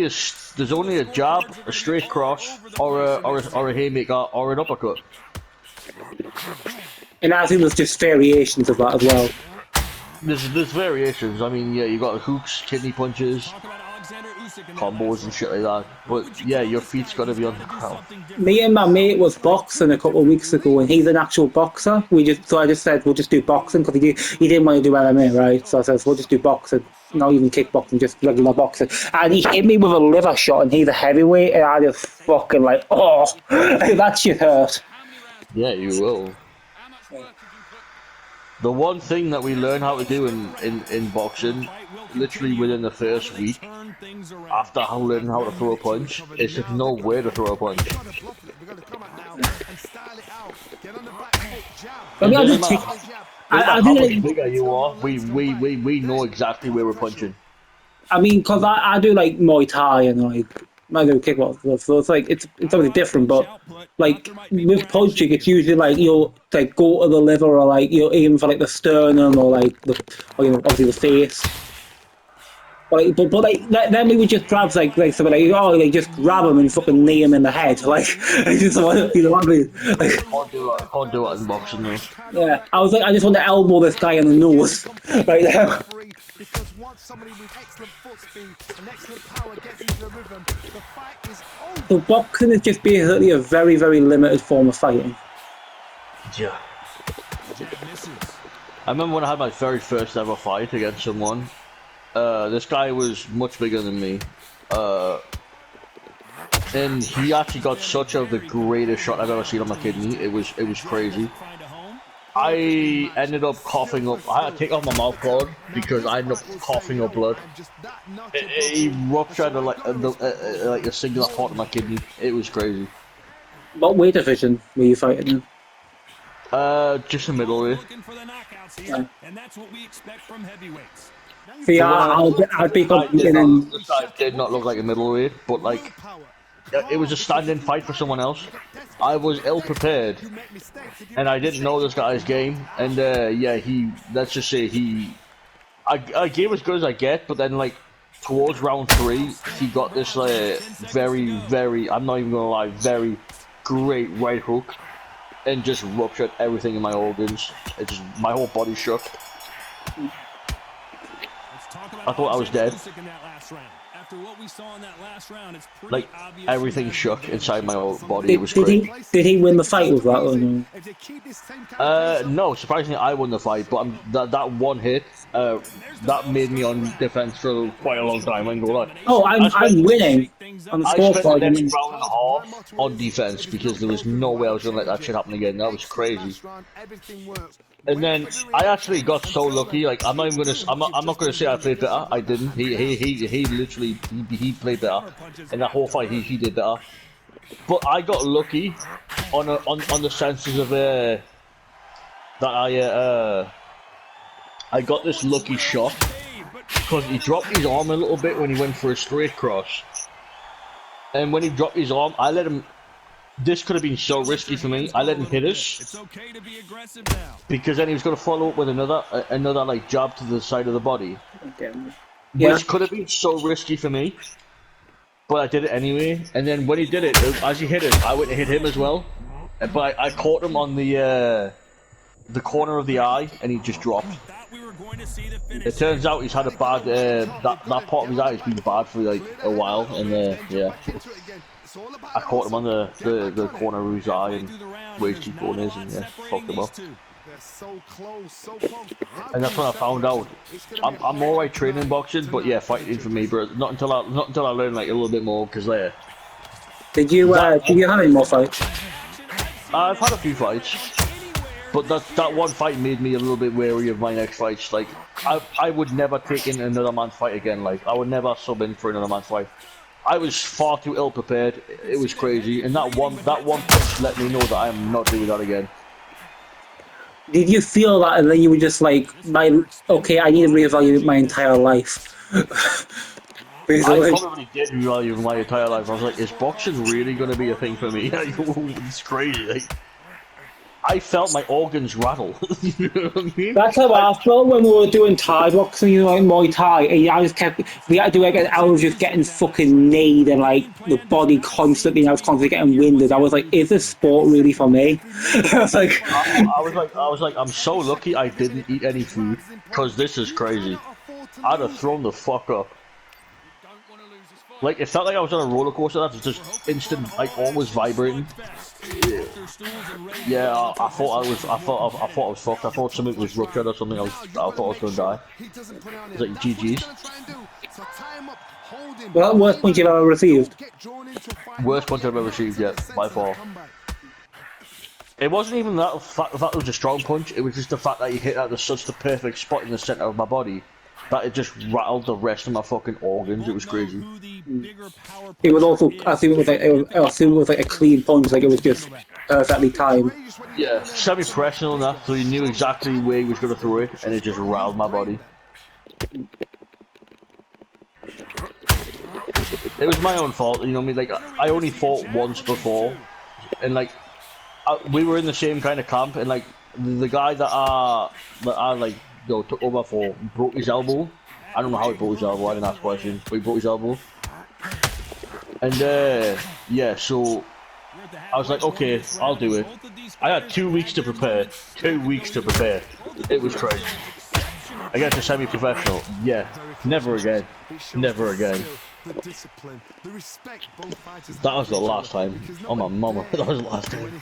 There's only a jab, a straight cross, or a haymaker, or an uppercut. And I think there's just variations of that as well. There's variations. I mean, yeah, you got hooks, kidney punches, combos and shit like that. But yeah, your feet's got to be on the ground. Me and my mate was boxing a couple of weeks ago, and he's an actual boxer. So I just said we'll just do boxing because he didn't want to do MMA, right? So I said we'll just do boxing, not even kickboxing, just regular boxing. And he hit me with a liver shot, and he's a heavyweight, and I just fucking like, oh, that shit hurt. Yeah, you will. The one thing that we learn how to do in boxing, literally within the first week, after learning how to throw a punch, is to know where to throw a punch. I mean, No matter how much bigger you are, we know exactly where we're punching. I mean, because I do like Muay Thai and like I do kickboxing, so it's like it's something different. But like with punching, it's usually like you'll like go to the liver or like you'll aim for like the sternum or like or, obviously the face. But like then we would just grab like something like just grab him and fucking knee him in the head like just you know what I mean? Like, Can't do it in boxing though. yeah, I was like I just want to elbow this guy in the nose right there. Because once somebody with excellent foot speed and excellent power gets into the rhythm, the fight is over. So boxing is just basically a very, very limited form of fighting. Yeah. I remember when I had my very first ever fight against someone. This guy was much bigger than me. And he actually got such the greatest shot I've ever seen on my kidney. It was crazy. I ended up coughing up. I had to take off my mouth guard because I ended up coughing up blood. It ruptured like a singular part of my kidney. It was crazy. What weight division were you fighting in? Just a middleweight. Yeah. See, I'd be competing in. This guy did not look like a middleweight, but like it was a stand-in fight for someone else. I was ill-prepared, and I didn't know this guy's game. And yeah, let's just say I gave as good as I get, but then like towards round 3, he got this very, very, I'm not even gonna lie, very great right hook, and just ruptured everything in my organs. My whole body shook. I thought I was dead. Like everything shook inside my whole body. It was crazy. Did he win the fight with that or no? No, surprisingly I won the fight, but that one hit, that made me on defense for quite a long time. I ain't gonna lie. Oh, I'm winning on the scorecard. I spent the next round and a half on defense because there was no way I was gonna let that shit happen again. That was crazy. And then I actually got so lucky. Like I'm not gonna say I played better. I didn't. He literally he played better, and that whole fight he did better. But I got lucky on the senses of that I got this lucky shot because he dropped his arm a little bit when he went for a straight cross, and when he dropped his arm, I let him. This could have been so risky for me. I let him hit us because then he was going to follow up with another like jab to the side of the body, which could have been so risky for me. But I did it anyway. And then when he did it, as he hit it, I went to hit him as well. But I caught him on the corner of the eye, and he just dropped. It turns out he's had a bad that part of his eye has been bad for like a while, and yeah. I caught him on the corner of his eye and where his cheekbone is, and yeah, fucked him up. And that's when I found out I'm alright training boxing, but yeah, fighting for me, bro. Not until I learned like a little bit more, because Did you have any more fights? I've had a few fights, but that one fight made me a little bit wary of my next fights. Like I would never take in another man's fight again. Like I would never sub in for another man's fight. I was far too ill prepared. It was crazy, and that one punch let me know that I am not doing that again. Did you feel that, and then you were just like, okay, I need to reevaluate my entire life? I probably did reevaluate my entire life. I was like, is boxing really going to be a thing for me? It's crazy. Like, I felt my organs rattle. You know what I mean? That's how I felt when we were doing Thai boxing, you know, like Muay Thai. And I just kept, we had to do like an hour just getting fucking kneed and like the body constantly, I was constantly getting winded. I was like, is this sport really for me? I was like, I was like, I'm so lucky I didn't eat any food, because this is crazy. I'd have thrown the fuck up. Like, it felt like I was on a roller coaster that was just instant, like, always vibrating. Yeah, I thought I was fucked. I thought something was ruptured or something. I thought I was gonna die. It was like GG's. well, worst point you've ever received. Worst punch I've ever received yet, by far. It wasn't even that fact that it was a strong punch. It was just the fact that you hit at such the perfect spot in the center of my body that it just rattled the rest of my fucking organs. It was crazy. It was also, I assume it was like a clean punch, like it was just perfectly timed. Yeah, semi-professional enough, so he knew exactly where he was gonna throw it, and it just rattled my body. It was my own fault, you know what I mean? Like, I only fought once before, and like, we were in the same kind of camp, and like, the guy that I like, you know, took over for broke his elbow. I don't know how he broke his elbow, I didn't ask questions, but he broke his elbow. And yeah, so I was like, okay, I'll do it. I had 2 weeks to prepare. 2 weeks to prepare. It was crazy. Against a semi-professional, yeah, never again. Never again. That was the last time. Oh my mama, that was the last time.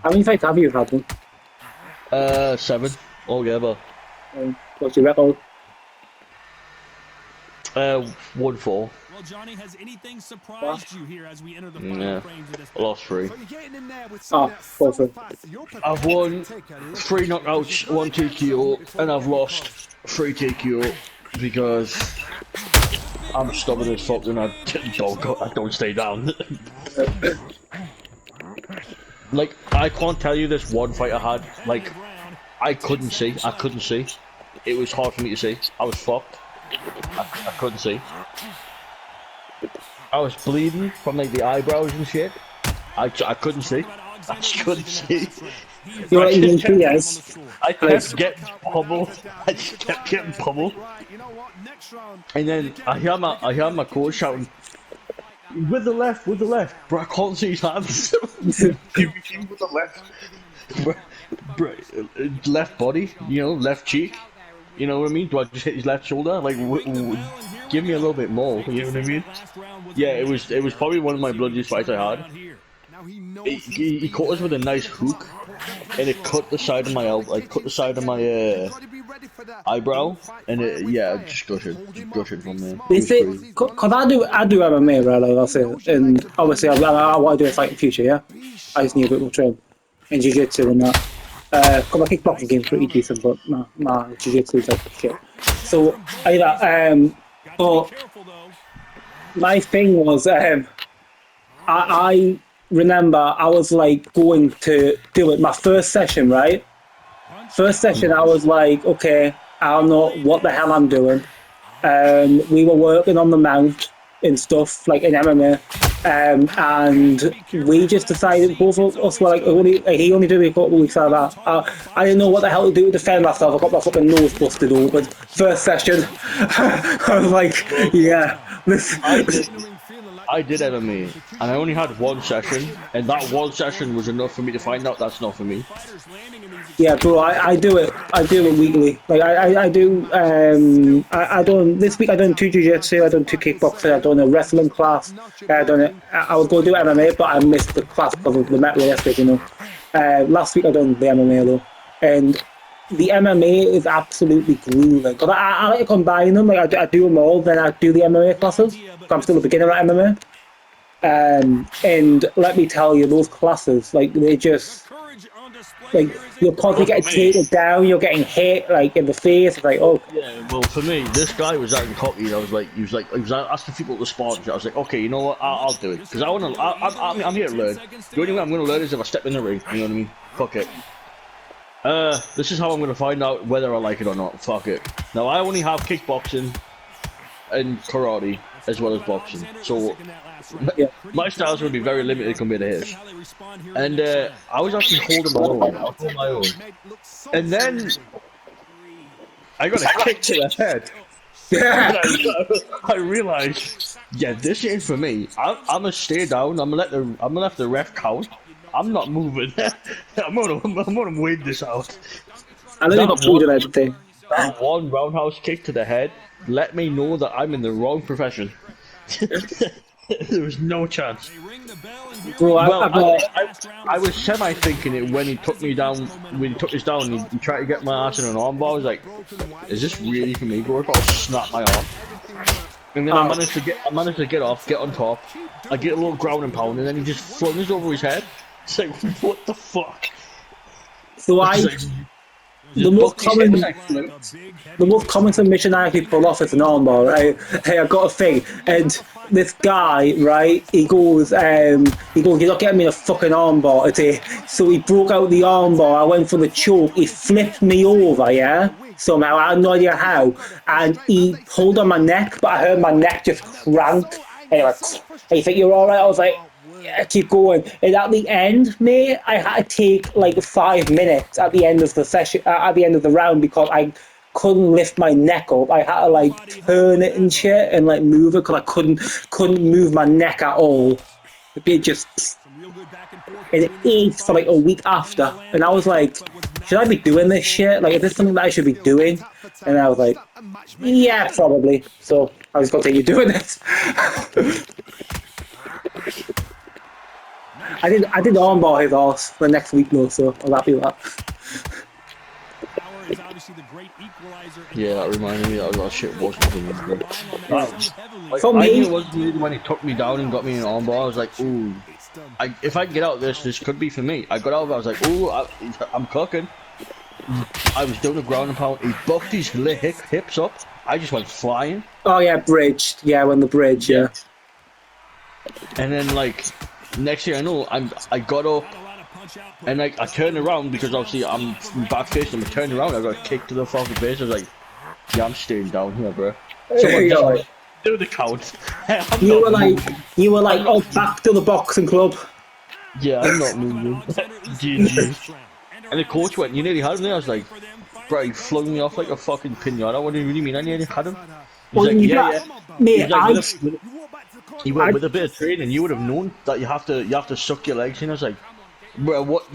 How many fights have you had then? 7 altogether. What's your record? 1-4. Well, Johnny, has anything surprised you here as we enter the final frames of this? I lost 3. Oh, 4-3. I've won 3 knockouts, 1 TKO, and I've lost 3 TKO because I'm stubborn as fuck and I don't stay down. Like, I can't tell you this one fight I had. Like, I couldn't see. It was hard for me to see. I was fucked. I couldn't see. I was bleeding from like the eyebrows and shit. I couldn't see. I just couldn't see. You're like even PS. I kept getting pummeled. I just kept getting pummeled. And then I hear my coach shouting, with the left, bro, I can't see his hands. With the left. Bro, left body, you know, left cheek. You know what I mean? Do I just hit his left shoulder? Like, give me a little bit more. You know what I mean? Yeah, it was probably one of my bloodiest fights I had. He caught us with a nice hook, and it cut the side of my elbow. Like, cut the side of my eyebrow, and yeah, just gushing from there. They say, cause I do MMA, right? Like I said, and obviously I want to do a fight in the future. Yeah, I just need a bit more training in jiu-jitsu and that. Cause my kickboxing game's pretty decent, but nah, jiu-jitsu is like shit. So but my thing was, I remember I was like going to do it. My first session, right? First session, I was like, okay, I don't know what the hell I'm doing. We were working on the mount and stuff, like in MMA. And we just decided, both of us were like, he only did me a couple of weeks out of that. I didn't know what the hell to do to defend myself. I got my fucking nose busted open. First session. I was like, yeah. I did MMA, and I only had 1 session, and that 1 session was enough for me to find out that's not for me. Yeah, bro, I do it weekly. Like I do. I done this week. I done 2 jiu-jitsu. I done 2 kickboxing. I done a wrestling class. I done it. I was going to do MMA, but I missed the class because of the metal yesterday. You know. Last week I done the MMA though, and the MMA is absolutely grueling. Cause I like to combine them. Like I do them all, then I do the MMA classes. So I'm still a beginner at MMA. And let me tell you, those classes, like they just. Like you're constantly getting taken down, you're getting hit like in the face. It's like, oh yeah. Well, for me, this guy was acting cocky. I was like, he was asking people to sponsor. I was like, okay, you know what? I'll do it because I'm here to learn. The only way I'm going to learn is if I step in the ring. You know what I mean? Fuck it. This is how I'm going to find out whether I like it or not. Fuck it. Now I only have kickboxing and karate. as well as boxing. So Yeah. my style's going to be very limited compared to his. And I was actually holding my own. I was holding my own. And then I got a kick to the head. Yeah. And I realized, yeah, this ain't for me. I'm gonna stay down. I'm gonna let the ref count. I'm not moving. I'm gonna wait this out. I know you got food and everything. That one roundhouse kick to the head let me know that I'm in the wrong profession. There was no chance. Well, I was semi thinking it when he took me down. When he took us down, he tried to get my ass in an armbar. I was like, "Is this really for me, bro? If I'll snap my arm." And then I managed to get off, get on top. I get a little ground and pound, and then he just flung us over his head. It's like, what the fuck? so the most common submission I actually pull off is an armbar, right? Hey, I got a thing, and this guy, right? He goes, "You're not getting me a fucking armbar today." So he broke out the armbar. I went for the choke. He flipped me over, yeah. Somehow I had no idea how, and he pulled on my neck, but I heard my neck just crank. Anyway, and you think you're all right? I was like, yeah, keep going. And at the end, mate, I had to take like 5 minutes at the end of the session, at the end of the round, because I couldn't lift my neck up. I had to like turn it and shit and like move it because I couldn't move my neck at all. It just, and it ached for like a week after, and I was like, should I be doing this shit? Like, is this something that I should be doing? And I was like, yeah, probably. So I was gonna continue doing this. I did armbar his ass the next week though, so I was happy with that. Yeah, that reminded me that shit wasn't for me, bro. For I me, knew it wasn't for me when he took me down and got me in an armbar. I was like, ooh, if I can get out of this could be for me. I got out of it, I was like, ooh, I'm cooking. I was doing a ground and pound. He bucked his hips up. I just went flying. oh yeah, bridged. Yeah, when the bridge, yeah. And then like next thing I know, I got up and like I turned around because obviously I'm back facing him. I turned around, I got a kick to the fucking face. I was like, yeah, I'm staying down here, bro. Someone just do the count. You were like, oh, back to the boxing club. Yeah, I'm not moving. GG. And the coach went, you nearly had him there. I was like, bro, he flung me off like a fucking pinata. What do you really mean? I nearly had him. He's like, yeah. Mate, he went with a bit of training. You would have known that you have to suck your legs in. I was like, bro, what?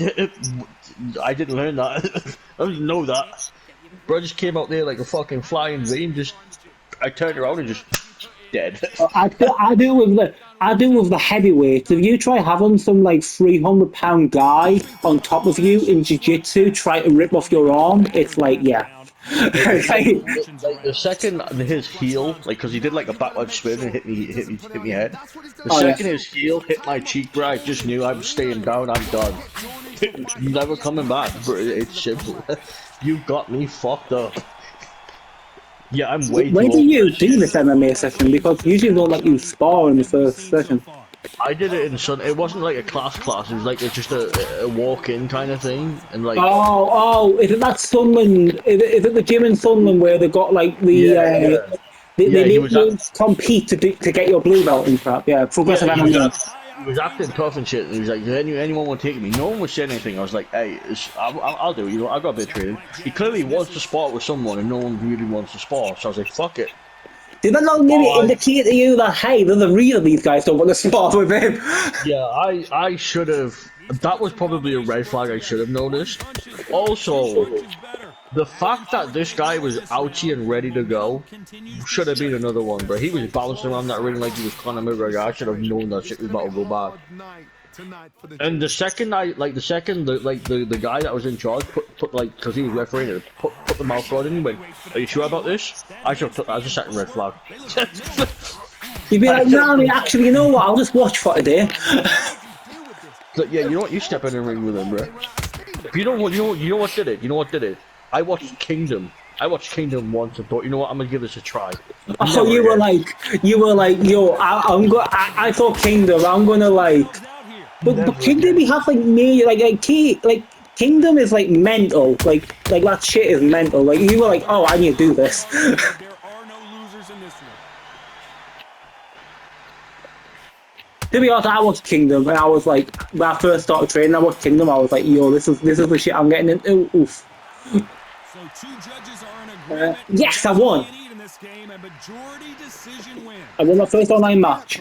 I didn't learn that. I didn't know that. Bro just came out there like a fucking flying V. I turned around and just dead. I do with the heavyweights. If you try having some like 300-pound guy on top of you in jiu-jitsu try to rip off your arm, it's like, yeah. Like the second his heel, like, because he did like a backward spin and hit me head. The second his heel hit my cheek, bro, I just knew I'm staying down. I'm done. Never coming back. Bro, it's simple. You got me fucked up. Yeah, I'm way. Where do you do this MMA session? Because usually they don't let you spar in the first session. I did it in Sun. It wasn't like a class. It was like just a walk-in kind of thing, and like. Oh! Is it that Sunderland? Is it the gym in Sunderland where they got like the? They make you compete to get your blue belt and crap. Yeah, progressive MMA. He was acting tough and shit. And he was like, "Does anyone want to take me?" No one was saying anything. I was like, "Hey, I'll do it. You know, I got a bit of training." He clearly wants to spar with someone, and no one really wants to spar. So I was like, "Fuck it." Did that not maybe indicate to you that, hey, there's a reason these guys don't want to spar with him? Yeah, I should have. That was probably a red flag I should have noticed. Also, the fact that this guy was ouchy and ready to go should have been another one, bro. He was bouncing around that ring like he was Conor McGregor. I should have known that shit was about to go bad. And the second the guy that was in charge put like, because he was refereeing it, put the mouth guard in and went, "Are you sure about this?" I should have took that as a second red flag. You'd be like, "No, actually, you know what? I'll just watch for today." But yeah, you know what? You step in the ring with him, bro. You know what did it? You know what did it? I watched Kingdom. Once and thought, you know what? I'm gonna give this a try. Oh, you were like, yo, I thought Kingdom. I'm gonna like. But Kingdom, we have like me, like Kingdom is like mental, like that shit is mental. Like you were like, oh, I need to do this. To be honest, I watched Kingdom, and I was like, when I first started training, I watched Kingdom. I was like, yo, this is the shit I'm getting into. Oof. So two judges are in agreement. Yes, I That's all won. you need in this game, a majority decision win. I won my first online match.